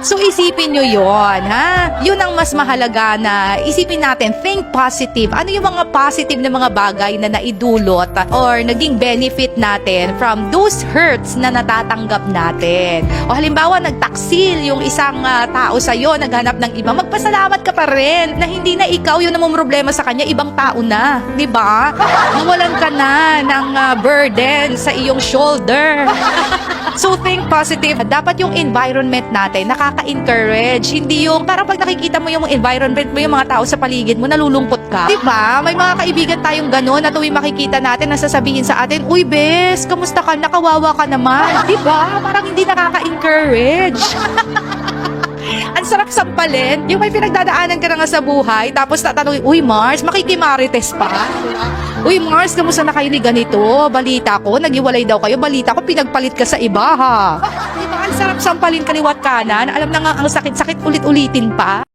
So isipin nyo yon, ha? Yun ang mas mahalaga na isipin natin, think positive. Ano yung mga positive na mga bagay na naidulot or naging benefit natin from those hurts na natatanggap natin. O halimbawa, nagtaksil yung isang tao sa'yo, naghanap ng iba, magpasalamat ka pa rin na hindi na ikaw yung namumroblema sa kanya, ibang tao na. Diba? Nawalan ka na ng burden sa iyong shoulder. So think positive. Dapat yung environment natin nakaka-encourage. Hindi yung parang pag nakikita mo yung environment mo, yung mga tao sa paligid mo, nalulungkot ka. Diba? May mga kaibigan tayong gano'n na tuwing makikita natin, nasasabihin sa atin, uy bes, kamusta ka? Nakawawa ka naman. Diba? Parang hindi nakaka-encourage. Ang sarap sampalin. Yung may pinagdadaanan ka na nga sa buhay, tapos tatanungin, uy Mars, makikimarites pa? Uy Mars, kamusta na kayo ni ganito? Balita ko, nagiwalay daw kayo. Balita ko, pinagpalit ka sa iba ha. Diba? Ang sarap sampalin kaliwat kanan. Alam na nga ang sakit-sakit, ulit-ulitin pa.